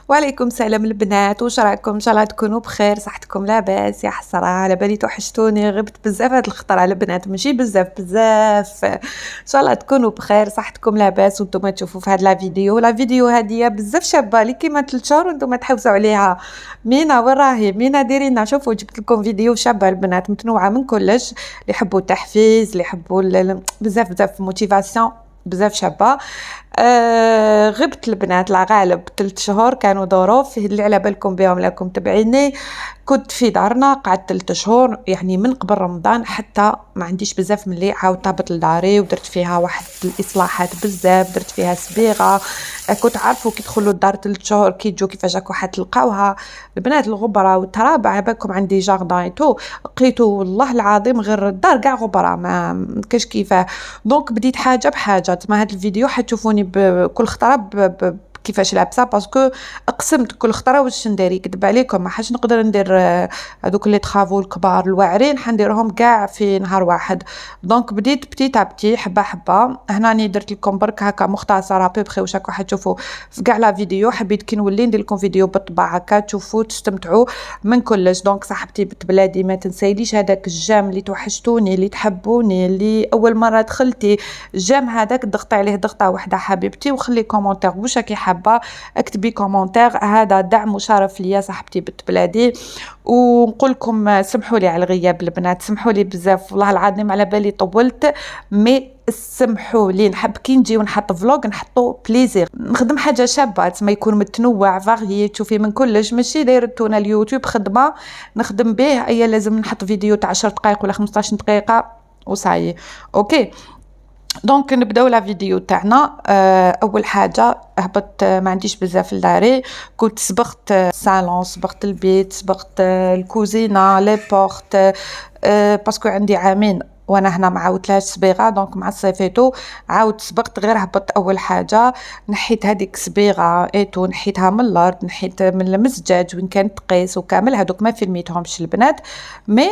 وعليكم السلام البنات، واش راكم؟ ان شاء الله تكونوا بخير، صحتكم لاباس؟ يا حسره على بالي توحشتوني، غبت بزاف هاد الخطره على البنات، ماشي بزاف. ان شاء الله تكونوا بخير، صحتكم لاباس وانتم تشوفوا في هاد لا فيديو هاديه بزاف شابه لي كيما 3 شهور وانتم تحوسوا عليها. مينا وين راهي؟ مينا ديرينا، شوفوا جبت لكم فيديو شابه البنات، متنوعه من كلش، اللي يحبوا التحفيز، اللي يحبوا بزاف موتيفاسيون، بزاف شابه. غبت البنات لا غالب 3 شهور، كانوا ظروف اللي على بالكم بهم لكم تبعيني. كنت في دارنا قعدت 3 شهور، يعني من قبل رمضان حتى ما عنديش بزاف من اللي عاودت هبط لداري ودرت فيها واحد الاصلاحات بزاف، درت فيها صبيغه. كنت عارفوا كي تدخلوا الدار 3 شهور كي تجوا كيفاش راكم حتلقاوها البنات، الغبره والتراب على بالكم عندي جاردان تو لقيتو والله العظيم غير الدار كاع غبره ما كاش كيفاه. دونك بديت حاجه بحاجه، تما هاد الفيديو حتشوفوني بكل خطره كيفاش لابسه، باسكو قسمت كل خطره واش ندير، يكذب عليكم ما حاش نقدر ندير هذوك اللي تخافوا الكبار الواعرين حنديرهم كاع في نهار واحد. دونك بديت بتي حبه حبه. هنا راني درت لكم برك هكا مختصره بخي واش راكم حتشوفوا في كاع لا فيديو. حبيت كي نولي ندير لكم فيديو بالطبع هكا تشوفوا تستمتعوا من كلش. دونك صاحبتي بنت بلادي ما تنسيليش هذاك الجام اللي توحشتوني، اللي تحبوني، اللي اول مره دخلتي الجام هذاك ضغطي عليه ضغطه واحده حبيبتي، وخلي كومونتير واش راكي حابه، اكتبي كومونتير، هذا دعم وشرف ليا صاحبتي بنت بلادي. ونقول لكم سمحوا لي على الغياب البنات، سمحوا لي بزاف والله العظيم على بالي طولت، مي سمحوا لي نحب كي نجي ونحط فلوق نحطو بليزير، نخدم حاجه شابه ما يكون متنوع فاريي تشوفي من كلش، ماشي دايرتونا اليوتيوب خدمه نخدم به اي لازم نحط فيديو تاع 10 دقائق ولا 15 دقيقه وصاي. اوكي دونك نبداو لا فيديو تاعنا. اول حاجه هبط ما عنديش بزاف لداري، كنت صبغت الصالون، صبغت البيت، صبغت الكوزينه لي بورت، باسكو عندي عامين وانا هنا ما عاودتلهاش صبيغه، دونك مع صيفيتو عاود صبغت، غير هبطت اول حاجه نحيت هذيك صبيغه ايتو، نحيتها من الارض، نحيت من المزجاج وين كانت تقيس وكامل هذوك ما فيلميتهمش البنات، مي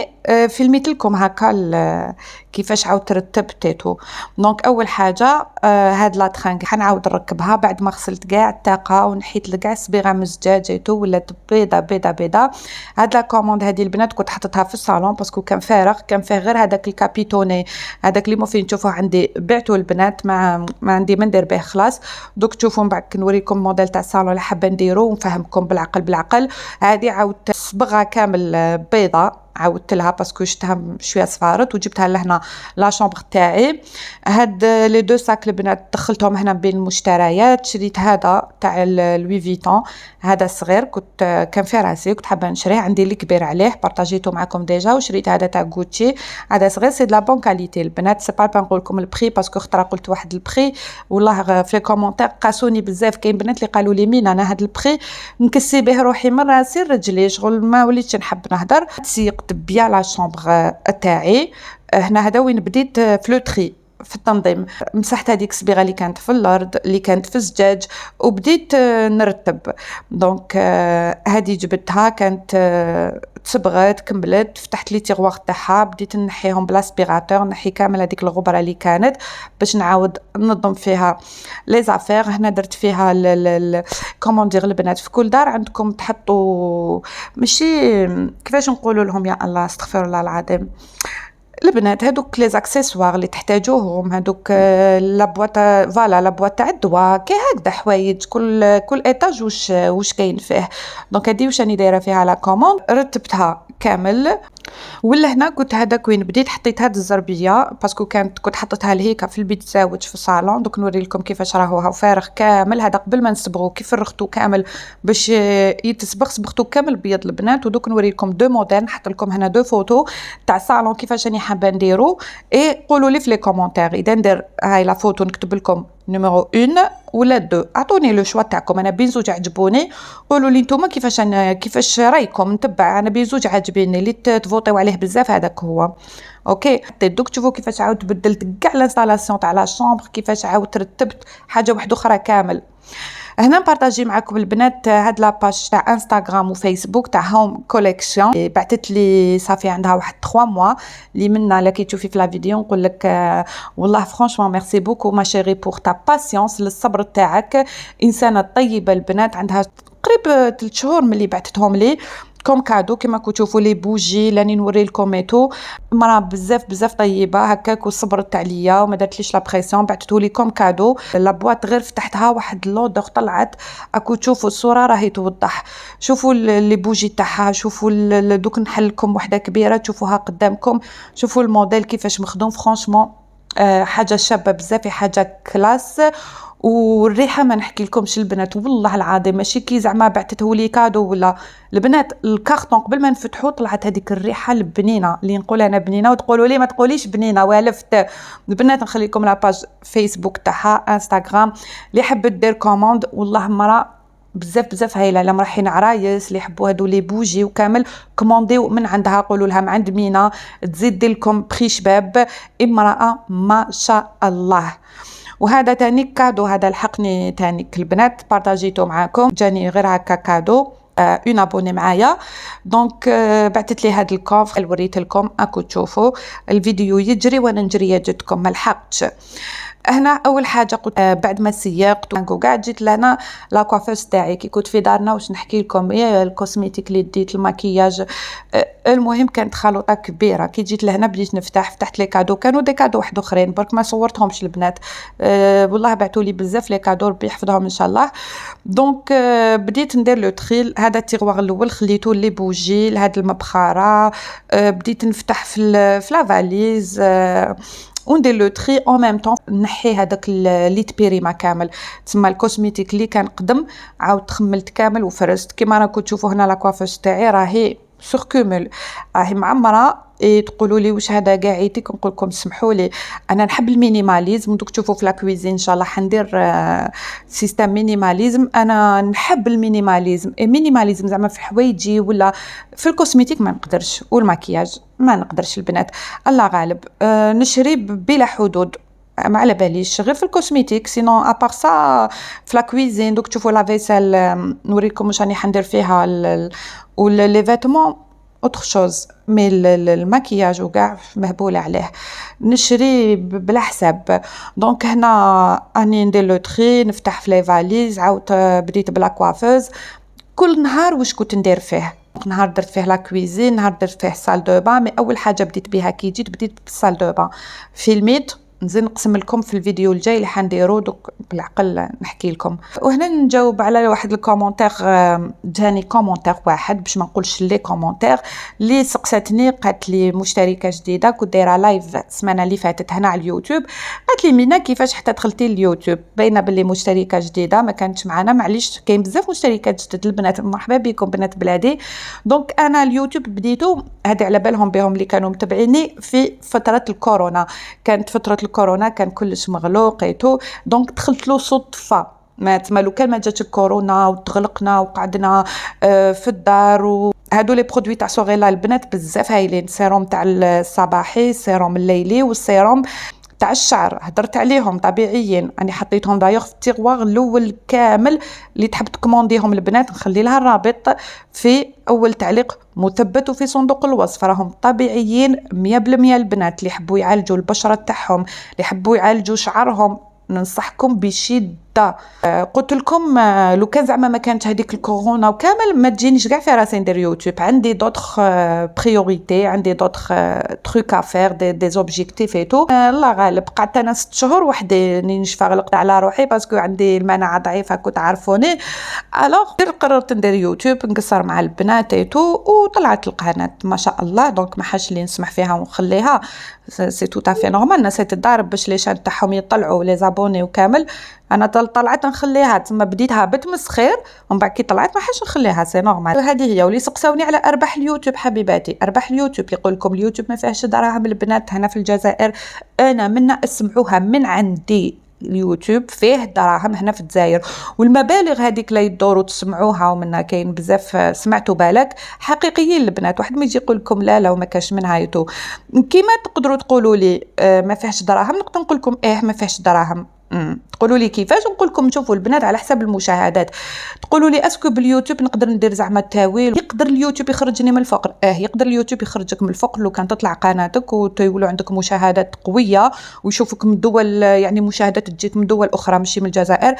فيلميت لكم هكا كيفاش عاود ترتبت ايتو. دونك اول حاجه هاد لا ترانك حنعاود نركبها بعد ما غسلت كاع الطاقه ونحيت كاع صبيغه من الزجاج ولات بيضه بيضه بيضه. هاد لا كوموند هادي البنات كنت حطيتها في الصالون باسكو كان فارغ، كان فيه غير هذاك الكابيتوني هذاك اللي ممكن تشوفوه عندي بعتو البنات، ما عندي ما ندير به خلاص. دوك تشوفوا من بعد كنوريكم الموديل تاع الصالون اللي حابه نديرو ونفهمكم بالعقل. هادي عاودت صبغها كامل بيضه، عاودت لها باسكو شفتها شويه صفارت وجبتها لهنا لا شومبر تاعي. هاد لي دو ساك البنات دخلتهم هنا بين المشتريات، شريت هذا تاع لوي فيتون، هذا صغير كنت كان في راسي كنت حابه نشريه، عندي اللي كبير عليه بارطاجيته معكم ديجا، وشريت هذا تاع غوتشي، هذا صغير سي دو لا بون كاليتي البنات، سي با نقول لكم البري باسكو خطره قلت واحد البري والله في كومونتير قاسوني بزاف، كاين بنات اللي قالوا لي مين انا هاد البري نكسي به روحي من راسي رجلي شغل ما وليتش نحب نهضر. سيقت بيا لا شومبر تاعي، هنا هذا وين بديت في لو تري في التنظيم، مسحت هذيك الصبيغه اللي كانت في الارض اللي كانت في الزجاج وبديت نرتب. دونك هذه جبتها كانت تصبغت كملت، فتحت لي تيغوار تاعها بديت نحيهم بلاسبيراتور، نحي كامل هذيك الغبره اللي كانت باش نعاود ننظم فيها لي زافير. هنا درت فيها كومون دير البنات في كل دار عندكم تحطوا ماشي كيفاش نقولوا لهم يا الله استغفر الله العظيم البنات، هذوك لي زاكسيسوار اللي تحتاجوهم، هذوك لا بواط فوالا لا بواط تاع الدواء كي هكذا حوايج كل ايطاج واش كاين فيه. دونك هذه واش راني دايره فيها لا كوموند رتبتها كامل. ولا هنا كنت هذاك وين بديت حطيت هاد الزربيه باسكو كنت حطيتها لهيك في البيت زاوج في الصالون. دوك نوري لكم كيفاش راهو فارغ كامل، هذا قبل ما نصبغو كيف فرغتو كامل باش يتصبغ، صبغتو كامل بيض البنات. ودوك نوري لكم دو موديل، نحط لكم هنا دو فوتو تاع الصالون كيفاش راني حابه نديرو، اي قولوا لي في لي كومونتير اذا ندير هاي لا فوتو نكتب لكم نيميرو 1 ولا 2، اعطوني لو شوا تاعكم، انا بين زوج عجبوني قولوا لي نتوما كيفاش رايكم نتبع، انا بين زوج عاجبيني اللي تفوتيو عليه بزاف هذاك هو. اوكي حطيت دوك تشوفوا كيفاش عاود بدلت كاع لانستالاسيون تاع لا شومبر، كيفاش عاود ترتبت حاجه واحده اخرى كامل. هنا نبارطاجي معكم البنات هاد لاباج تاع انستغرام وفيسبوك تاع هوم كوليكسيون، بعثت لي صافي عندها واحد 3 موا اللي منا لا كي تشوفي في لا فيديو نقول لك والله فرانشمون ميرسي بوكو ما شيري بور تا باسيونس، للصبر تاعك، انسانه طيبه البنات، عندها قريب 3 شهور ملي بعثتهم لي كوم كادو كيما راكم تشوفوا لي بوجي راني نوري لكم ايتو. مرا بزاف طيبه هكاك وصبرت عليا وما درتليش لا بريسيون، بعثته لي كوم كادو. لا بواط غير فتحتها واحد لودغ طلعت، راكم تشوفوا الصوره راهي توضح. شوفوا لي بوجي تاعها، شوفوا دوك نحل لكم وحده كبيره تشوفوها قدامكم، شوفوا الموديل كيفاش مخدوم فرانشمون حاجه شابه بزاف، حاجه كلاس. والريحه ما نحكي لكمش البنات والله العظيم ماشي كي زعما بعثته لي كادو ولا البنات. الكارطون قبل ما نفتحو طلعت هذيك الريحه البنينه اللي نقول انا بنينه وتقولوا لي ما تقوليش بنينه والفت. البنات نخلي لكم لاباج فيسبوك تاعها انستغرام اللي حبت دير كوموند والله مرا بزاف هايله. لما رايحين عرايس اللي يحبوا هادو لي بوجي وكامل كومونديو من عندها، قولوا لها من عند مينا تزيد دير لكم بري شباب. امراه ما شاء الله. وهذا تاني كادو، هذا لحقني تاني البنات بارطاجيته معاكم، جاني غير هكا كادو اون ابوني معايا. دونك بعثت لي هذا الكوف اللي وريت لكم، اكو تشوفوا الفيديو يجري وانا نجري جتكم ما لحقتش. هنا اول حاجه قلت بعد ما سيقت وقاعد جيت لهنا لا كوافوس تاعي كي كنت في دارنا واش نحكي لكم الكوسميتيك اللي ديت المكياج. المهم كانت خلطه كبيره. كي جيت لهنا بديت فتحت لي كادو، كانوا دي كادو واحد اخرين برك ما صورتهمش البنات. والله بعثوا لي بزاف لي كادو ربي يحفظهم ان شاء الله. دونك بديت ندير لو تريل. هذا التيغوار الاول خليته لي بوجي لهاد المبخره. بديت نفتح في لا فاليز وندير لو تري اون ميم طون، نحي هذاك ليت بيريما كامل تسمى الكوسميتيك اللي كان قدم عاود تخملت كامل وفرست. كيما راكم تشوفوا هنا لا كوافوس تاعي راهي سور كومول، راهي معمره. تقولوا لي واش هذا قاعيتك، نقول لكم سمحوا لي انا نحب المينيماليزم. دوك تشوفوا في لا كويزين ان شاء الله حندير سيستم مينيماليزم. انا نحب المينيماليزم، مينيماليزم زعما في حوايجي ولا في الكوسميتيك ما نقدرش، والمكياج ما نقدرش البنات الله غالب. نشري بلا حدود ما على باليش غير في الكوسميتيك، سينو ابار سا في لا كويزين. دوك تشوفوا لا فيسال نوريكم واش راني حندير فيها ولا لي فيتمون اوتر شوز. مي المكياج وكاع مهبوله عليه نشري بلا حساب. دونك هنا اني ندير لو تري، نفتح في لي فاليز. عاود بديت بلا كوافوز. كل نهار واش كنت ندير فيه، نهار درت فيه لا كويزين، نهار درت فيه سال دو با. مي اول حاجه بديت بها كي جيت بديت بالسال دو با. فيلميت نزيد نقسم لكم في الفيديو الجاي اللي حنديرو دوك بالعقل نحكي لكم. وهنا نجاوب على واحد الكومونتير. جاني كومونتير واحد باش ما نقولش لي كومونتير اللي سقساتني، قالت لي مشتركه جديده كنت دايره لايف السمانه اللي فاتت هنا على اليوتيوب. قالت لي مينا كيفاش حتى دخلتي اليوتيوب، باينه باللي مشتركه جديده ما كانتش معنا. معليش كاين بزاف مشتركات جدد البنات، مرحبا بكم بنات بلادي. دونك انا اليوتيوب بديتو هذه على بالهم بهم اللي كانوا متابعيني في فتره الكورونا. كانت فتره الكورونا كان كلش مغلوق ايتو، دونك دخلت له صدفه. ما تمالو كان ما جاتش الكورونا وتغلقنا وقعدنا في الدار. وهادو لي برودوي تاع سوغيلا البنات بزاف هايلين، سيروم تاع الصباحي، سيروم الليلي، والسيروم تاع الشعر هدرت عليهم طبيعيين. انا حطيتهم دايوغ في التيغوار الاول كامل. اللي تحب تكومونديهم البنات نخلي لها الرابط في اول تعليق مثبت وفي صندوق الوصف. راهم طبيعيين 100% البنات اللي يحبوا يعالجوا البشره تاعهم، اللي يحبوا يعالجوا شعرهم ننصحكم بشده. قلت لكم لو كان زعما ما كانت هذيك الكورونا وكامل ما تجينيش كاع في راسي ندير يوتيوب. عندي دوطخ بريوريتي، عندي دوطخ تروك افير دي زوبجيكتيف ايتو. الله غالب قعدت انا 6 شهور وحدي نشفى غلقت على روحي باسكو عندي المناعه ضعيفه كنت عارفوني. الوغ قررت ندير يوتيوب نقصر مع البنات ايتو وطلعت القناه ما شاء الله. دونك ما حاش لي نسمح فيها ونخليها، سي تو تافي نورمال. الناس تضارب باش لي شان تاعهم يطلعوا لي زابوني وكامل. انا طلعت نخليها تما بديتها بتمسخير ومن بعد كي طلعت ما حاش نخليها سي نورمال. هذه هي. واللي سقساوني على ارباح اليوتيوب حبيباتي، ارباح اليوتيوب يقول لكم اليوتيوب ما فيهش دراهم البنات هنا في الجزائر. انا منا اسمعوها من عندي اليوتيوب فيه دراهم هنا في الجزائر. والمبالغ هذيك لا يدوروا تسمعوها ومنها كاين بزاف سمعتوا بالك حقيقيين البنات. واحد ما يجي يقول لكم لا وما كاش منها يتو. كيما تقدروا تقولوا لي ما فيهش دراهم، نقدر نقول لكم ما فيهش دراهم. تقولوا لي كيفاش، نقول لكم شوفوا البنات على حسب المشاهدات. تقولوا لي اسكو باليوتيوب نقدر ندير زعما التاويل؟ يقدر اليوتيوب يخرجني من الفقر؟ يقدر اليوتيوب يخرجك من الفقر لو كان تطلع قناتك وتولوا عندك مشاهدات قويه ويشوفوك من دول، يعني مشاهدات تجيك من دول اخرى ماشي من الجزائر.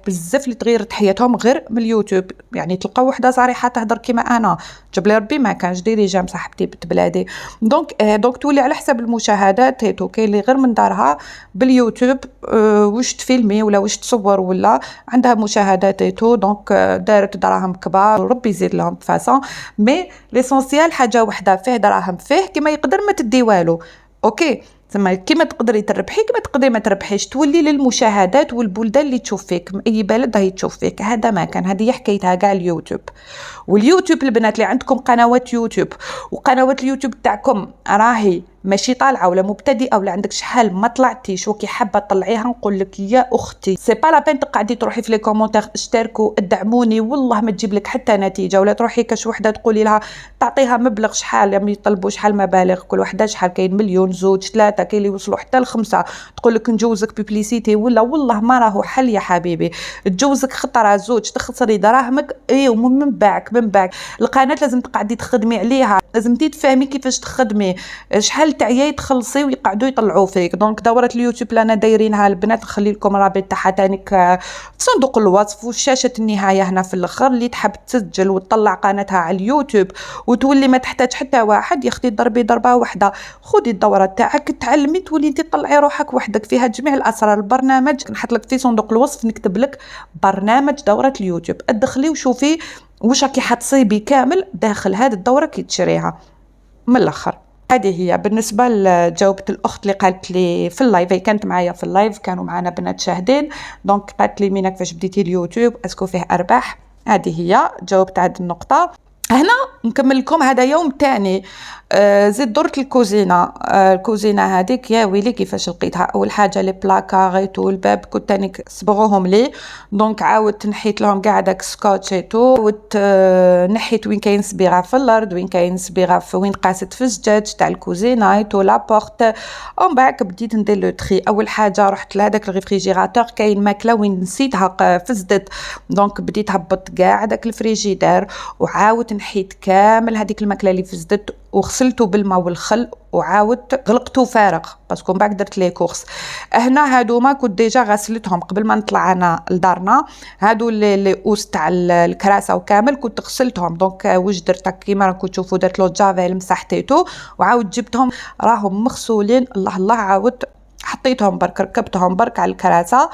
بزاف اللي تغيرت حياتهم غير من اليوتيوب. يعني تلقاو وحده صريحه تهضر كيما انا، جاب لي ربي ما كانش ديري جام صاحبتي بنت بلادي. دونك تولي على حسب المشاهدات هيتو. كاين اللي غير من دارها باليوتيوب واش تفيلمي ولا واش تصور ولا عندها مشاهدات هيتو، دونك دارت دراهم كبار وربي يزيد لهم فاسون. مي ليسونسيال حاجه وحده، فيه دراهم فيه كيما يقدر ما تدي والو. اوكي ثم كيما تقدري تربحي كيما تقدري ما تربحيش، تولي للمشاهدات والبلدان اللي تشوف فيك، من اي بلد هي تشوف فيك. هذا ما كان، هذه حكايتها كاع اليوتيوب. واليوتيوب البنات اللي عندكم قنوات يوتيوب وقنوات اليوتيوب تاعكم راهي ماشي طالعه ولا مبتدئه ولا عندك شحال ما طلعتيش وكي حابه تطلعيها، نقول لك يا اختي سي با لا بين تقعدي تروحي في لي كومونتير اشتركوا ادعموني، والله ما تجيب لك حتى نتيجه. ولا تروحي كاش وحده تقولي لها تعطيها مبلغ شحال، يعني يطلبوا شحال مبالغ كل وحده شحال، كاين مليون زوج ثلاثه، كاين اللي يوصلوا حتى ل5، تقول لك نجوزك بيبليسيتي ولا والله ما راهو حل يا حبيبي. تجوزك خطره زوج تخسري دراهمك ومن باعك القناه لازم تقعدي تخدمي عليها، لازم تفهمي كيفاش تخدمي، شحال تعياي تخلصي ويقعدوا يطلعوا فيك. دونك دوره اليوتيوب لنا دايرينها البنات، نخلي لكم رابط تاعها تانيك في صندوق الوصف وشاشه النهايه هنا في الاخر. اللي تحب تسجل وتطلع قناتها على اليوتيوب وتولي ما تحتاج حتى واحد، يا اختي ضربي ضربه واحده، خذي الدوره تاعك تعلمي تولي انت تطلعي روحك وحدك، فيها جميع الاسرار. البرنامج نحط لك في صندوق الوصف، نكتب لك برنامج دوره اليوتيوب، ادخلي وشوفي واش راكي حتصيبي كامل داخل هذه الدوره كي تشريها. من الاخر هذه هي بالنسبه لجاوبت الاخت اللي قالت لي في اللايف، هي كانت معايا في اللايف، كانوا معنا بنات شاهدين. دونك قالت لي مينا كيفاش بديتي اليوتيوب، اسكو فيه ارباح؟ هذه هي جاوبت هذه النقطه. هنا نكمل لكم، هذا يوم تاني. زيد درت الكوزينه. الكوزينه هذيك يا ويلي كيفاش لقيتها. اول حاجه لي بلاكا غيتو الباب كنت تاني صبغوهم لي، دونك عاودت نحيت لهم كاع داك سكوتش ايتو، نحيت وين كاين صبيغه في الارض، وين كاين صبيغه وين قاست في الزجاج تاع الكوزينه ايتو لابورت. ومن بعد بديت ندير لو تري. اول حاجه رحت لهداك الريفريجيراتور، كاين ماكله وين نسيتها فزدت، دونك بديت هبط كاع داك الفريجيدار وعاودت نحيت كامل هذيك الماكله اللي فزدت وغسلته بالماء والخل وعاودت غلقته فارغ باسكو من بعد درت لي كورس. هنا هادو ما كنت ديجا غسلتهم قبل ما نطلع انا لدارنا، هادو اللي اوس تاع الكراسه وكامل كنت غسلتهم. دونك واش درت كيما راكم تشوفوا، درت لو جافيل مسحتيتو وعاود جبتهم راهم مغسولين. الله الله عاودت حطيتهم برك، ركبتهم برك على الكراسه.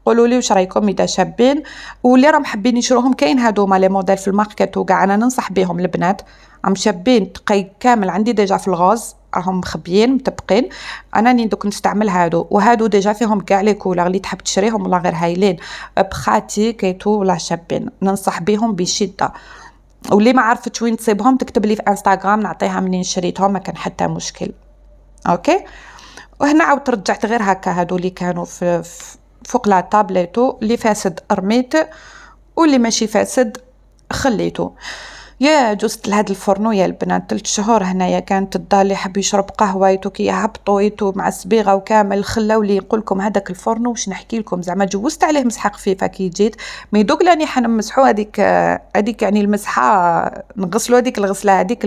قولوا لي واش رايكم اذا شابين، واللي راهم حابين يشروهم كاين هادوما لي موديل في الماركت وكاع، انا ننصح بهم البنات عم شابين تقي كامل. عندي ديجا في الغوز راهم مخبيين متبقين، انا ني دوك نستعمل هادو، وهادو ديجا فيهم كاع لي كولور اللي تحب تشريهم والله غير هايلين بخاتيك ايتو ولا شابين، ننصح بهم بشده. واللي ما عرفتش وين تصيبهم تكتب لي في انستغرام نعطيها منين شريتهم، ما كان حتى مشكل. اوكي وهنا عاودت رجعت غير هكا هادو اللي كانوا في فوق لا طابليتو، اللي فاسد رميت واللي ماشي فاسد خليته. يا جوزت لهاد الفرنو يا البنات 3 شهور هنايا، كانت الدار اللي حب يشرب قهوه يتو كي يهبطوا يتو مع الصبيغه وكامل خلاو لي. نقول لكم هذاك الفرنو واش نحكي لكم، زعما جوزت عليه مسحه خفيفه كي جيت، مي دوك لاني حنمسحوا هذيك يعني المسحه نغسلوا هذيك الغسله هذيك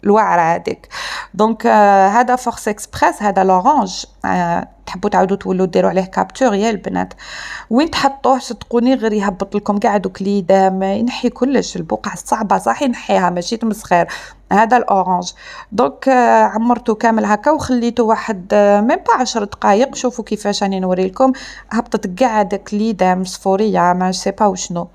الواعره هذيك. دونك هذا فورس اكسبريس، هذا لورانج تحبوا تعاودوا تولوا ديروا عليه كابتور يا البنات، وين تحطوه صدقوني غير يهبط لكم كاع دوك ليدام، ينحي كلش البقع الصعبه صح ينحيها ماشي تمسخير. هذا الاورانج. دونك عمرته كامل هكا وخليته واحد ميم با 10 دقائق. شوفوا كيفاش راني نوري لكم، هبطت كاع داك ليدام صفوريه ما سي با وشنو.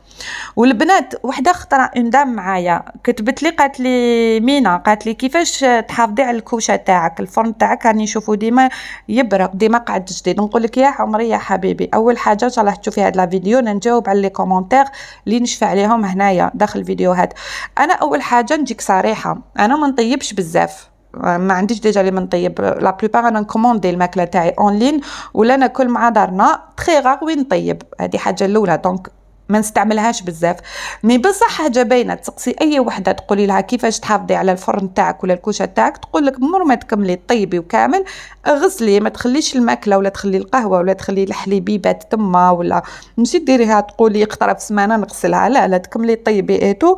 والبنات وحده خطره اون دام معايا كتبت لي قالت لي مينا، قالت لي كيفاش تحافظي على الكوشه تاعك، الفرن تاعك راني نشوفو ديما يبرق ديما قاعد جديد. نقول لك يا عمري يا حبيبي، اول حاجه ان شاء الله تشوفي هاد لا فيديو نجاوب على لي كومونتير اللي نشفع عليهم هنايا داخل الفيديوهات. انا اول حاجه نجيك صريحه، انا ما نطيبش بزاف، ما عنديش ديجا اللي منطيب، لا بلوبار انا نكوموندي الماكله تاعي اون لين ولا ناكل مع دارنا تري غار وين نطيب، هذه حاجه الاولى. دونك ما نستعملهاش بزاف. مي بصح حاجه باينه، تسقسي اي وحده تقولي لها كيفاش تحافظي على الفرن تاعك ولا الكوشه تاعك، تقول لك مور ما تكملي طيبي وكامل غسلي، ما تخليش الماكله ولا تخلي القهوه ولا تخلي الحليبيبات تما، ولا ماشي ديريها تقولي قطره في سمانه نغسلها، لا لا، تكملي طيبي ايتو،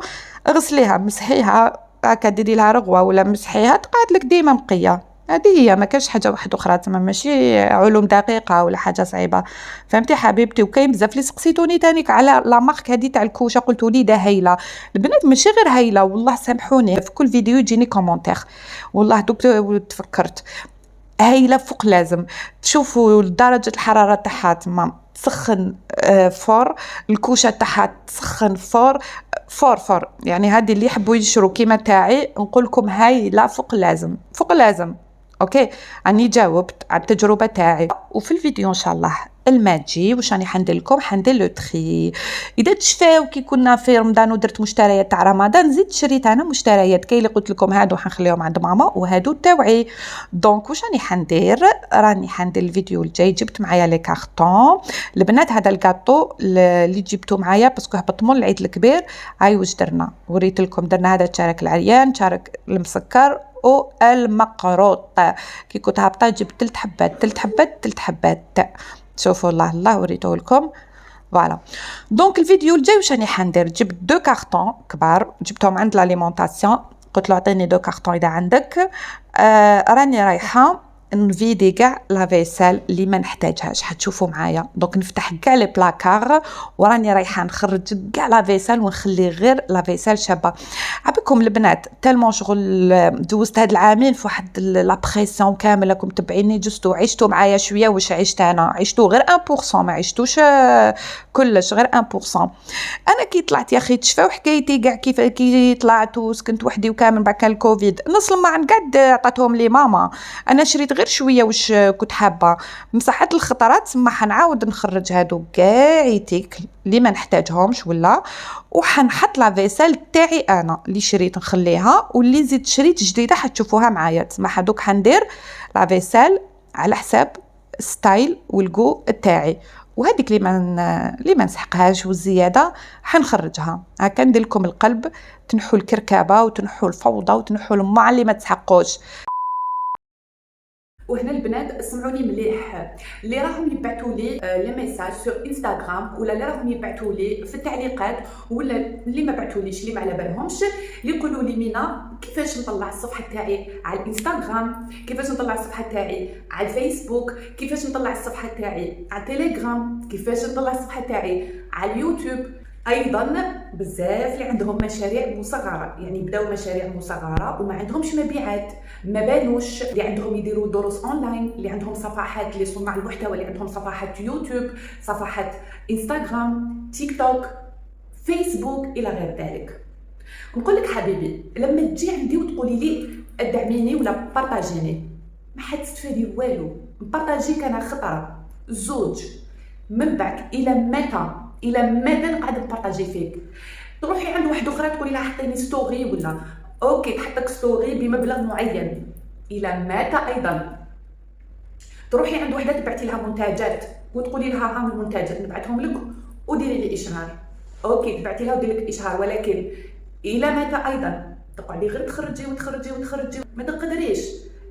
غسليها مسحيها هكا، ديري لها رغوه ولا مسحيها تقعد لك ديما نقيه. هذه هي، ما كاش حاجه واحده اخرى تما، ماشي علوم دقيقه ولا حاجه صعيبه، فهمتي حبيبتي؟ وكاين بزاف اللي سقسيتوني تانيك على لا مارك هذه تاع الكوشه، قلتوا لي ده هايله. البنات ماشي غير هايله، والله سامحوني في كل فيديو يجيني كومونتير، والله دوك تفكرت هايله فوق لازم. تشوفوا درجه الحراره تاعها تما تسخن فور، الكوشه تاعها تسخن فور فور فور، يعني هذه اللي يحبوا يشرو كيما تاعي نقول لكم هايله فوق لازم، فوق لازم. اوكي، راني جاوبت على التجربه تاعي. وفي الفيديو ان شاء الله الماء تجي واش راني حندير لكم، حندير لو تري. اذا تشفاو كي كنا في رمضان ودرت مشتريات تاع رمضان، زيد شريت انا مشتريات، كاين اللي قلت لكم هادو حنخليهم عند ماما وهادو تاوعي. دونك واش راني حندير، راني حندير الفيديو الجاي جبت معايا لي كارطون البنات. هذا الكاطو اللي جبتو معايا باسكو هبط مول العيد الكبير، هاي واش درنا، وريت لكم درنا هذا تشارك العريان، تشارك المسكر والمقروط. كي كنت هابطه جبت 3 حبات 3 حبات 3 حبات، شوفوا الله الله وريته لكم. فوالا، دونك الفيديو الجاي واش راني حندير، جبت 2 كارطون كبار جبتهم عند لاليمونطاسيون، قلت له عطيني 2 كارطون اذا عندك. راني رايحه نفيدي كاع لا فيسال اللي ما نحتاجهاش، حتشوفوا معايا. دونك نفتح كاع لي بلاكار وراني رايحه نخرج كاع لا فيسال ونخلي غير لا فيسال شابه. عبكم البنات تالمون شغل دوزت هاد العامين في واحد لا بريسيون كامل، راكم تبعيني جستو عشتوا معايا شويه، واش عشت انا عشتو غير 1%، ما عشتوش كلش غير 1%. انا كي طلعت يا اخي تشفى وحكايتي كاع كيف كي طلعت وسكنت وحدي وكامل بعد كان الكوفيد، نص الماء نقعد عطاتهم لي ماما، انا شريت غير شويه واش كنت حابه، مسحت الخطرات ما حنعاود نخرج هادو كاع يتيك اللي ما نحتاجهمش، ولا وحنحط لا فيسال تاعي انا اللي شريت نخليها، واللي زيد شريت جديده حتشوفوها معايا. تسمى هذوك حندير لا فيسال على حساب ستايل والجو تاعي، وهذيك اللي ما نسحقهاش والزياده حنخرجها. هكا ندير لكم القلب، تنحوا الكركبه وتنحوا الفوضى وتنحوا الماء اللي ما تسحقوش. وهنا البنات سمعوني مليح، اللي راهم يبعثوا لي لي ميساج سور انستغرام، ولا اللي راهم يبعثوا لي في التعليقات، ولا اللي ما بعثوليش اللي ما على بالهمش، اللي يقولوا لي مينا كيفاش نطلع الصفحه تاعي على الانستغرام، كيفاش نطلع الصفحه تاعي على الفيسبوك، كيفاش نطلع الصفحه تاعي على تيليجرام، كيفاش نطلع الصفحه تاعي على اليوتيوب. ايضا بزاف اللي عندهم مشاريع مصغره، يعني بداو مشاريع مصغره وما عندهمش مبيعات، ما بانوش، اللي عندهم يديروا دروس اونلاين، اللي عندهم صفحات اللي صناع المحتوى، اللي عندهم صفحات يوتيوب، صفحات انستغرام، تيك توك، فيسبوك الى غير ذلك. نقول لك حبيبي، لما تجي عندي وتقولي لي ادعميني ولا بارطاجيني، ما حتستفادي والو. بارطاجيك انا خطره زوج، من بعد الى متى نقعد نبارطاجي فيك؟ تروحي عند واحده اخرى تقولي لها حطيني ستوري، ولا اوكي تحطك ستوري بمبلغ معين، الى متى؟ ايضا تروحي عند وحده تبعتي لها منتجات وتقولي لها ها المنتجات نبعثهم لك وديري لي اشهار، اوكي تبعتي لها ودير لك اشهار، ولكن الى متى؟ ايضا تقعدي غير تخرجي وتخرجي وتخرجي ما تقدريش.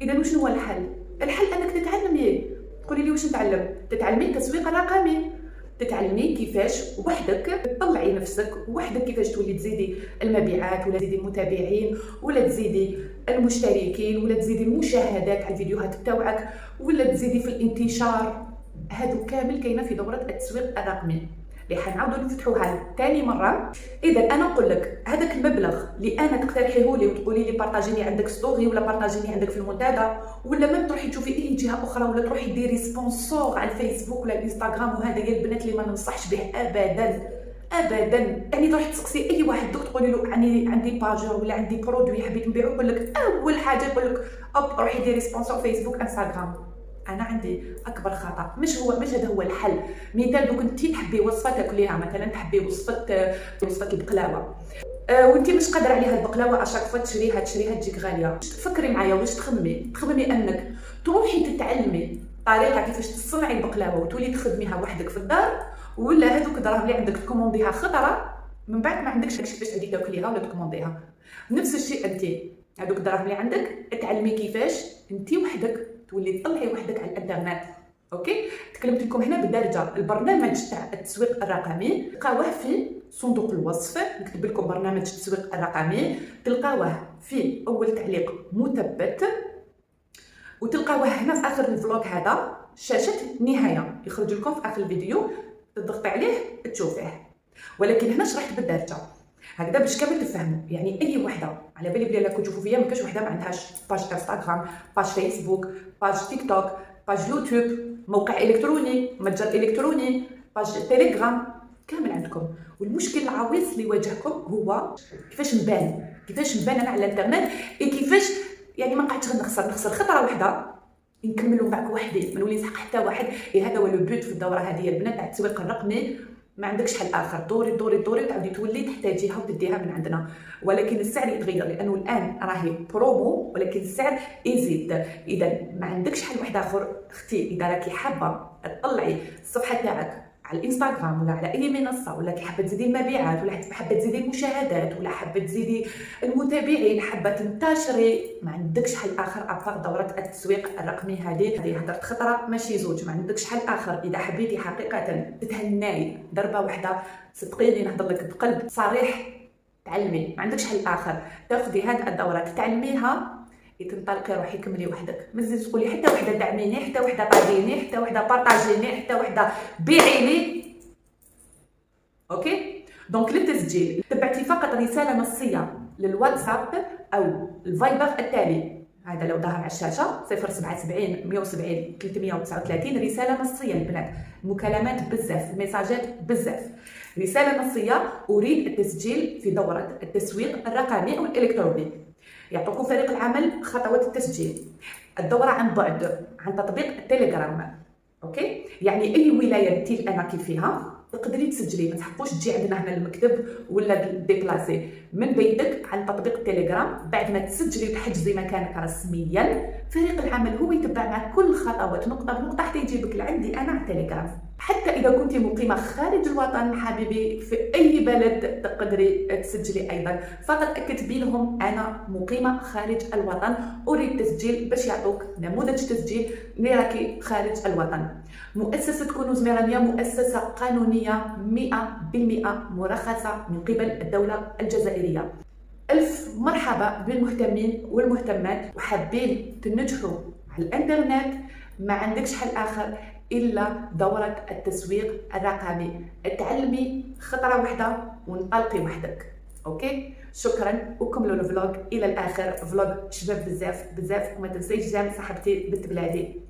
اذا واش هو الحل؟ الحل انك تتعلمي. تقولي لي واش نتعلم؟ تتعلمي التسويق الرقمي، تتعلمي كيفاش وحدك تطلعي نفسك وحدك، كيفاش تولي تزيدي المبيعات، ولا تزيدي المتابعين، ولا تزيدي المشتركين، ولا تزيدي المشاهدات على الفيديوهات تاوعك، ولا تزيدي في الانتشار. هادو كامل كاينه في دوره التسويق الرقمي اللي حنعاودوا نفتحوها ثاني مره. اذا انا نقول لك هذاك المبلغ اللي انا تقترحيه لي وتقولي لي بارطاجيني عندك ستوري، ولا بارطاجيني عندك في المنتدى، ولا ما تروحي تشوفي اي جهه اخرى، ولا تروحي ديري سبونسور على الفيسبوك ولا الانستغرام، وهذا يا البنات اللي ما ننصحش به ابدا ابدا. يعني تروحي تسقسي اي واحد دوك تقولي له عندي باجور ولا عندي برودوي حبيت نبيعو، يقول لك اول حاجه يقول لك اوب روحي ديري سبونسور فيسبوك انستغرام. انا عندي اكبر خطا، مش هذا هو الحل. مثال دوك انت تحبي وصفه تاكليها، مثلا تحبي وصفه البقلاوه، وانت مش قادره عليها البقلاوه، اشاك فوا تشريها تجيك غاليه. تفكري معايا واش تخممي انك تروحي تتعلمي طريقه كيفاش تصنعي البقلاوه وتولي تخدميها وحدك في الدار، ولا هذوك الدراهم اللي عندك تكومونديها خطره من بعد ما عندكش داكشي باش تعدي تاكليها ولا تكومونديها. نفس الشيء انت هذوك الدراهم اللي عندك تعلمي كيفاش انت وحدك تولي تطلعي وحدك على الانترنت. اوكي، تكلمت لكم هنا بالدارجه. البرنامج تاع التسويق الرقمي تلقاوه في صندوق الوصف، نكتب لكم برنامج التسويق الرقمي، تلقاوه في اول تعليق مثبت، وتلقاوه هنا في اخر الفلوق هذا شاشه نهايه يخرج لكم في اخر الفيديو، تضغطي عليه تشوفيه. ولكن هنا شرحت بالدارجه هكذا باش كامل تفهموا. يعني اي وحده على بالي بلي راكم تشوفوا فيا ما كاش وحده ما عندهاش باج انستغرام، باج فيسبوك، باج تيك توك، باج يوتيوب، موقع الكتروني، متجر الكتروني، باج تيليجرام، كامل عندكم. والمشكل العويص اللي يواجهكم هو كيفاش نبان انا على الانترنت، كيفاش يعني ما نقعدش غير نخسر خطره واحده نكملوا معك وحدي، ما نولي نسحق حتى واحد. هذا هو لو بوت في الدوره هذه البنات تاع التسويق الرقمي. ما عندكش حل اخر، دوري وتعاودي تولي تحتاجيها وتديها من عندنا. ولكن السعر يتغير لانه الان راهي برومو، ولكن السعر يزيد. اذا ما عندكش حل واحد اخر اختي، اذا راكي حابه تطلعي الصفحه تاعك على الانستغرام ولا على اي منصه، ولا حابه تزيدي المبيعات، ولا حابه تزيدي المشاهدات، ولا حابه تزيدي المتابعين، حابه تنتشري، ما عندكش حل اخر ابار دوره التسويق الرقمي. هذه هضره خطره ماشي زوج، ما عندكش حل اخر. اذا حبيتي حقيقه تتهناي ضربه واحده، صدقيني نهضر لك بقلب صريح، تعلمي، ما عندكش حل اخر. تاخذي هذه الدوره تتعلميها، تنطلقي روحي كملي وحدك. ما تزيدش تقولي حتى وحده دعميني، حتى وحده طاغيني، حتى وحده بارطاجيني، حتى وحده بيعيني. اوكي، دونك للتسجيل تبعتي فقط رساله نصيه للواتساب او الفايبر التالي، هذا لو ظهر على الشاشه 077 170 339. رساله نصيه البنات، مكالمات بزاف، الميساجات بزاف. رساله نصيه: اريد التسجيل في دوره التسويق الرقمي او الالكتروني. يعطوكم فريق العمل خطوات التسجيل. الدوره عن بعد عن تطبيق التليجرام. اوكي، يعني اي ولايه انت الاماكن فيها تقدري تسجلي، ما تحبوش تجي عندنا هنا المكتب ولا ديبلاسي من بيتك عن تطبيق التليجرام. بعد ما تسجلي وتحجزي مكانك رسميا، فريق العمل هو يتبع معك كل خطوات نقطه بنقطه حتى يجيبك لعندي انا على التليجرام. حتى اذا كنت مقيمه خارج الوطن حبيبي، في اي بلد تقدري تسجلي ايضا، فقط اكتبي لهم انا مقيمه خارج الوطن اريد تسجيل، باش يعطوك نموذج تسجيل اللي راكي خارج الوطن. مؤسسه كنوز ميرانيا مؤسسه قانونيه 100% مرخصه من قبل الدوله الجزائريه. الف مرحبا بالمهتمين والمهتمات وحابين تنجحوا على الانترنت. ما عندكش حل اخر الا دوره التسويق الرقمي. تعلمي خطره واحده وانطلقي وحدك. اوكي، شكرا وكملوا الفلوج الى الاخر. فلوج شباب بزاف وما تنسيش جام صاحبتي بنت بلادي.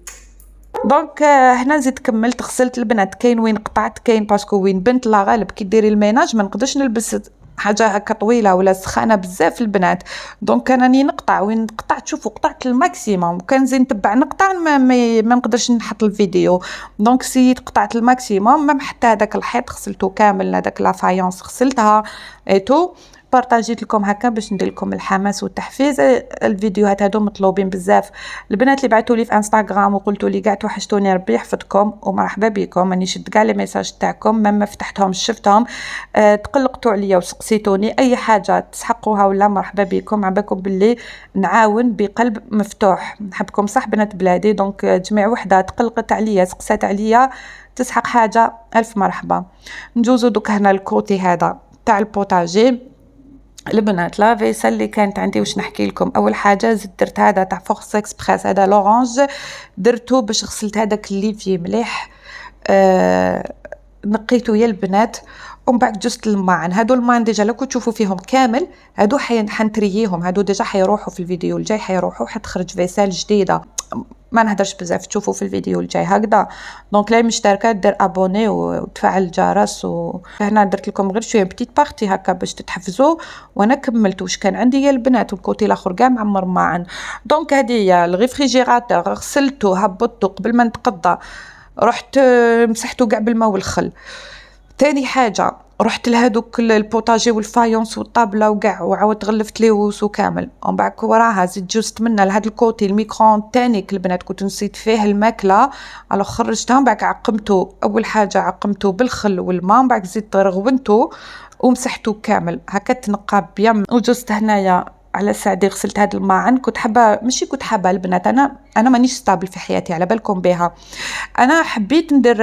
دونك هنا زيد كملت غسلت البنات. كاين وين قطعت، كاين باسكو وين بنت لا غالب كي ديري الميناج ما نقدرش نلبس حاجه هكا طويله ولا سخانه بزاف البنات. دونك راني نقطع، وين قطعت شوفوا قطعت الماكسيموم، كان زين نتبع نقطع ما نقدرش نحط الفيديو. دونك سيت قطعت الماكسيموم، ما حتى هذاك الحيط غسلته كامل، هذاك لا فايونس غسلتها ايتو. بارطاجيت لكم هكا باش ندير لكم الحماس والتحفيز. الفيديوهات هادو مطلوبين بزاف. البنات اللي بعثوا لي في انستغرام وقلتوا لي كاع توحشتوني، ربي يحفظكم ومرحبا بكم. راني شد كاع لي ميساج تاعكم، ما فتحتهم شفتهم. تقلقتوا عليا وسقسيتوني، اي حاجه تسحقوها ولا مرحبا بكم. عباكم باللي نعاون بقلب مفتوح، نحبكم صح بنات بلادي. دونك جميع وحده تقلقت عليا سقسات عليا تسحق حاجه، الف مرحبا. نجوزو دوك هنا الكوتي هذا تاع البوتاجي. البنات لا فيسل اللي كانت عندي واش نحكي لكم. اول حاجه زدت درت هذا تاع فورس اكسبريس، هذا لورانج درته باش غسلت هذاك اللي فيه مليح. نقيته يا البنات، ومن بعد جست الماعن. هادو الماعن ديجا لو كنت تشوفوا فيهم كامل، هادو حنترييهم، هادو ديجا حيروحوا في الفيديو الجاي، حيروحوا حتخرج فيسال جديده. ما نهدرش بزاف، تشوفوا في الفيديو الجاي هكذا. دونك لا مشتركه دير ابوني وتفعل الجرس. وهنا درت لكم غير شويه بتيت بارتي هكا باش تتحفزوا، وانا كملت واش كان عندي يا البنات. والكوتي الاخر كاع معمر معن. دونك هذه هي الريفريجيراتور، غسلته هبطته قبل ما نتقضى، رحت مسحته كاع بالماء والخل. ثاني حاجه رحت لهادوك البوتاجي والفايونس والطابله وكاع، وعاودت غلفت ليوس وكامل. ومن بعد وراها زيد جوست منا لهاد الكوتي الميكرون تانيك البنات كنت نسيت فيه الماكله، على خرجتها. من بعد عقمته، اول حاجه عقمته بالخل والماء، من بعد زيد رغونته ومسحته كامل هكا تنقى بيان. وجوست هنايا على ساعدي غسلت هاد الماعن. كنت حابه، ماشي كنت حابه البنات، انا مانيش ستابل في حياتي على بالكم بها. انا حبيت ندير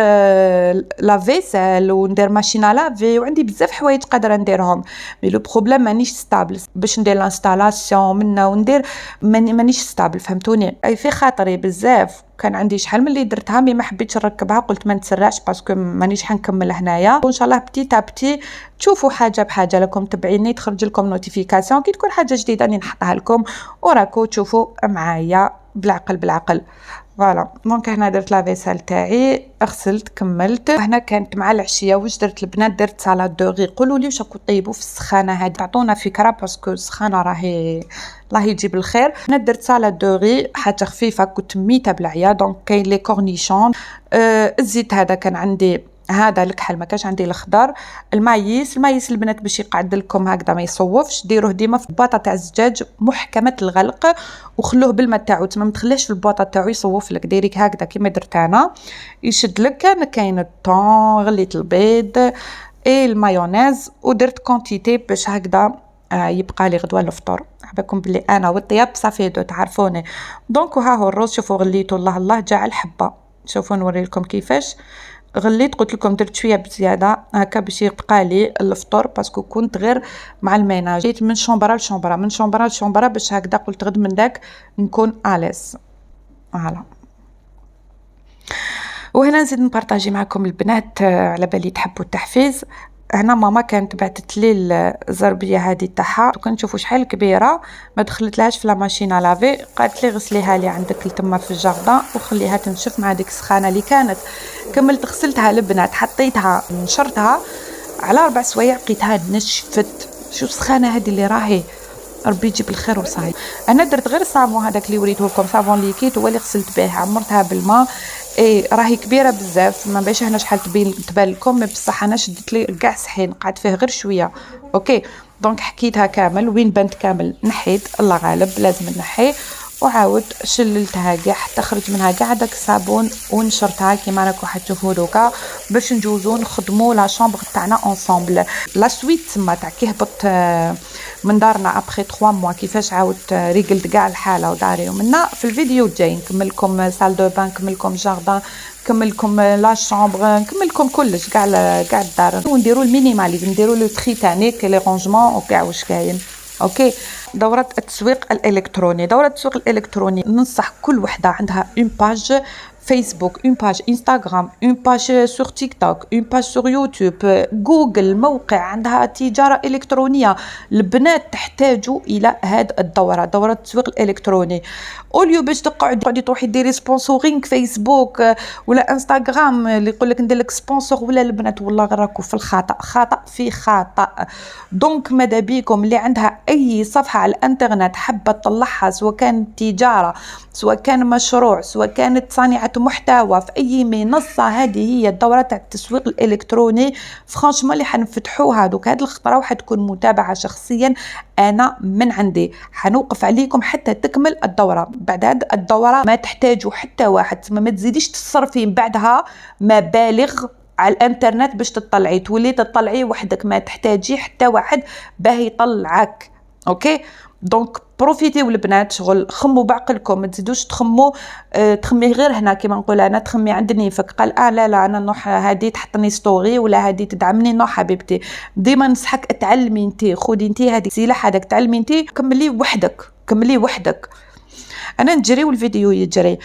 لا فيسيل وندير ماشينا لافي، وعندي بزاف حوايج قادره نديرهم، مي لو بروبليم مانيش ستابل باش ندير لانستالاسيون منا وندير، مانيش ستابل، فهمتوني؟ اي في خاطري بزاف. كان عندي شحال من اللي درتها مي ما حبيتش نركبها، قلت ما نتسرعش باسكو مانيش حنكمل هنايا. وان شاء الله بتي تابتي تشوفوا حاجه بحاجه لكم، تبعيني تخرج لكم نوتيفيكاسيون كي تكون حاجه جديده راني نحطها لكم، وراكو تشوفوا معايا بالعقل بالعقل. فوالا دونك هنا درت لا فيسال تاعي، غسلت كملت. هنا كانت مع العشيه واش درت البنات؟ درت سالاد دوغي. قولوا لي واش راكم طيبوا في السخانه هذه، تعطونا فكره باسكو السخانه راهي الله يجيب الخير. انا درت سالاد دوغي حاجه خفيفه، كنت ميته بالعيا. دونك كاين لي كورنيشون، الزيت هذا كان عندي، هذا الكحل ما كانش عندي الخضر. المايس البنات باش يقعد لكم هكذا ما يصوفش، ديروه ديما في الباطه تاع الزجاج محكمه الغلق، وخلوه بالماء تاعو تما، ما تخليهش في الباطه تاعو يصوف لك، ديريك هكذا كيما درت انا يشد لك. كاين الطون، غليت البيض اي المايونيز، ودرت كونتيتي باش هكذا يبقى لي غدوه الفطور. حبكم بلي انا والطياب صافي دو تعرفوني. دونك وها هو الروز، شوفوا غليته الله الله جاع الحبه. شوفوا نوري لكم كيفاش غليت، قلت لكم درت شويه بزياده هكا باش يبقى لي الفطور، باسكو كنت غير مع الميناج، جيت من شومبره لشومبره من شومبره لشومبره باش هكذا قلت غد من داك نكون اليس. فوالا وهنا نزيد نبارطاجي معكم البنات، على بالي تحبوا التحفيز. هنا ماما كانت بعثت لي الزربيه هذه تاعها، كنت نشوفوا شحال كبيره، ما دخلت لهاش في لا ماشين لافي، قالت لي غسليها لي عندك لتما في الجاردان وخليها تنشف مع ديك السخانه اللي كانت. كملت غسلتها البنات، حطيتها نشرتها على 4 سوايع، لقيتها نشفت. شو السخانه هذه اللي راهي، ربي يجيب الخير وصاي. انا درت غير الصابون هذاك اللي وريته لكم، صابون ليكيت هو اللي غسلت به، عمرتها بالماء. اي راهي كبيره بزاف، ما باش هنا شحال تبان لكم، بصح انا شدت لي كاع صحين، قعدت فيه غير شويه. اوكي دونك حكيتها كامل، وين بنت كامل نحيت، الله غالب لازم نحي، وعاود شللتها كاع حتى خرج منها كاع داك الصابون، ونشرتها كيما راكم حتشوفوا دوكا، باش نجوزو نخدموا لا شامبر تاعنا اونصومبل. لا سويت تما تاع كي هبط من دارنا ابخي 3 موا، كيفاش عاودت ريقلت كاع الحاله وداري ومنا في الفيديو الجاي نكمل لكم سال دو بان، نكمل لكم جاردان، نكمل لكم لا شامبر، نكمل لكم كلش كاع الدار، ونديروا المينيماليزم، نديروا لو تري تانيك لي رونجمون وكاع واش كاين. اوكي دورة التسويق الالكتروني. دورة التسويق الالكتروني ننصح كل وحده عندها اون باج فيسبوك، اون باج انستغرام، اون باج سور تيك توك، اون باج سور يوتيوب، جوجل، موقع، عندها تجارة الكترونية. البنات تحتاجوا الى هاد الدورة، دورة التسويق الالكتروني. اوليو باش تقعدي تروحي ديري سبونسورينغ فيسبوك ولا انستغرام اللي يقول لك ندير لك سبونسور، ولا البنات والله غير راكو في الخطا، خطا في خطا. دونك ماذا بيكم اللي عندها اي صفحه على الانترنت حابه تطلعها، سواء كانت تجاره، سواء كان مشروع، سواء كانت صانعه محتوى في اي منصه، هذه هي الدوره تاع التسويق الالكتروني. فرانشمون اللي حنفتحوها دوك هذه الخطره، وحتكون متابعه شخصيا انا من عندي، حنوقف عليكم حتى تكمل الدوره. بعد هذه الدوره ما تحتاجوا حتى واحد، ما تزيديش تصرفي بعدها مبالغ على الانترنت باش تطلعي، تولي تطلعي وحدك، ما تحتاجي حتى واحد باه يطلعك. اوكي دونك بروفيتي والبنات، شغل خموا بعقلكم، ما تزيدوش تخموا تخمي غير هنا كيما نقول انا، تخمي عند نيفك، قال لا انا نروح هذه تحطني ستوري ولا هذه تدعمني، نو حبيبتي ديما نصحك اتعلمي انتي، خدي انتي هذه سلاح هذاك، تعلمي انتي، كملي وحدك. انا نجري والفيديو يجري.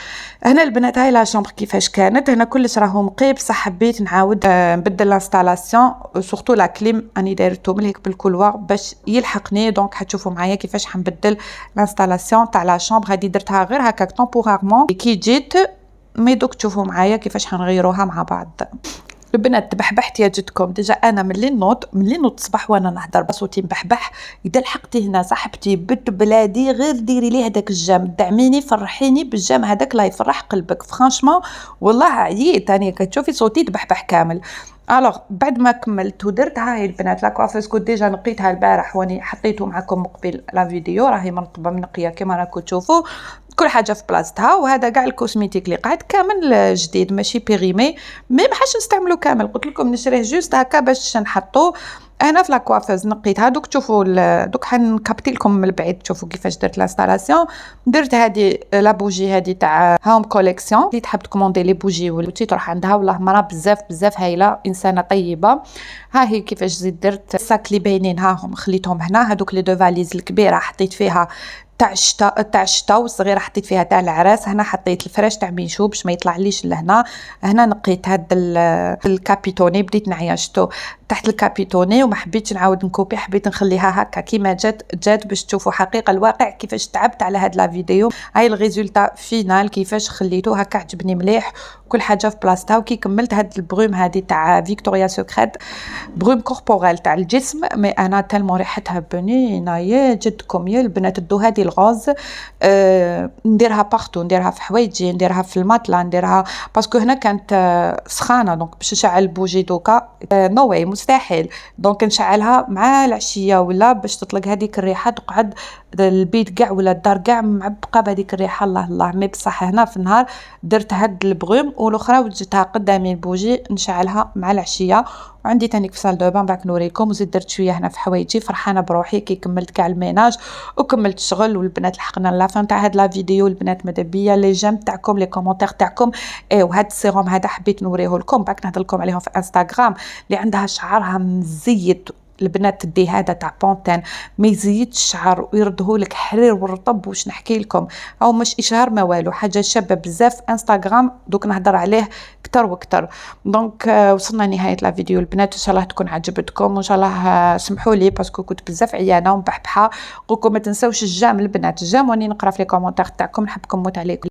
هنا البنات هاي لا شامبر كيفاش كانت، هنا كلش راهو مقيب، بصح حبيت نعاود نبدل لانستالاسيون، سورتو لا كليم اني دايرته من هيك بالكولوار باش يلحقني. دونك حتشوفوا معايا كيفاش حنبدل لانستالاسيون تاع لا شامبر هذه، درتها غير هكاك طومبورارمون كي جيت، مي دوك تشوفوا معايا كيفاش حنغيروها مع بعض. البنات تبحبحت يا جدكم، ديجا انا ملي نوض صباح وانا نهضر بصوتي مبحبح. اذا لحقتي هنا صاحبتي بنت بلادي، غير ديري لي هذاك الجام، دعميني فرحيني بالجام هذاك، لا يفرح قلبك فرانشمون. والله عييت انا كتشوفي صوتي تبحبح كامل. الوغ بعد ما كملت ودرت هاي البنات لا كوافيس كنت ديجا نقيتها البارح واني حطيته معكم مقبل لا فيديو، راهي مرطبه منقيه كما راكم تشوفوا كل حاجه في بلاصتها. وهذا كاع الكوسميتيك اللي قاعد كامل جديد ماشي بيريمي، ما حاش نستعملو كامل، قلت لكم نشريه جوست هكا باش نحطو انا في لاكوافوز. نقيتها دوك تشوفوا دوك حنكابتي لكم من البعيد تشوفوا كيفاش درت لانستالاسيون. درت هذه لا بوجي هذه تاع هوم كوليكسيون اللي تحب تكوموندي لي بوجي والتي تروح عندها، والله مرا بزاف بزاف هايله، انسانه طيبه. ها هي كيفاش زيد درت الساك اللي باينين هاهم خليتهم هنا، هذوك لي دو فاليز الكبيره حطيت فيها تاع الشتاء والصغيره حطيت فيها تاع العراس. هنا حطيت الفراش تاع ميشو باش ما يطلعليش لهنا. هنا نقيت هذا الكابيتوني، بديت نعيشتو تحت الكابيتوني وما حبيتش نعاود نكوبي، حبيت نخليها هكا كيما جات باش تشوفوا حقيقه الواقع كيفاش تعبت على هاد لا فيديو. هاي الريزولتا فينال كيفاش خليتو هكا عجبني مليح كل حاجه في بلاصتها. وكي كملت هاد البروم هذه تاع فيكتوريا سيكريت بروم كوربورال تاع الجسم، مي انا تالمون ريحتها بنينه يا جدكم يا البنات. الدو هذه الغوز نديرها بارتو، نديرها في حوايجي، نديرها في المطله، نديرها باسكو هنا كانت سخانه دونك باش نشعل البوجي دوكا نو واي مستحيل. دونك نشعلها مع العشيه ولا باش تطلق هذيك الريحه تقعد البيت كاع ولا الدار كاع معبقه بهذيك الريحه. الله الله مي بصح هنا في النهار درت هاد البروم والاخرى وجدتها قدامي البوجي نشعلها مع العشيه. وعندي تانيك في صال دو بان باك نوريكم. وزيد درت شويه هنا في حوايجي، فرحانه بروحي كي كملت كاع الميناج وكملت الشغل. والبنات لحقنا لافان تاع هاد لا فيديو. البنات ماذا بيا لي جيم تاعكم لي كومونتير تاعكم. وهاد السيروم هذا حبيت نوريه لكم باك نهضر لكم عليهم في انستغرام. اللي عندها شعرها مزيت البنات تدي هذا تاع بونتين ما يزيدش الشعر ويردهولك حرير ورطب. واش نحكي لكم او مش اشهار ما والو، حاجه شابه بزاف انستغرام دوك نهضر عليه كتر وكتر. دونك وصلنا نهايه لا فيديو البنات، ان شاء الله تكون عجبتكم وان شاء الله سمحوا لي باسكو كنت بزاف عيانه ومبحبحه. نقولكم ما تنساوش الجام البنات، الجام واني نقرا في لي كومونتير تاعكم، نحبكم موت عليكم.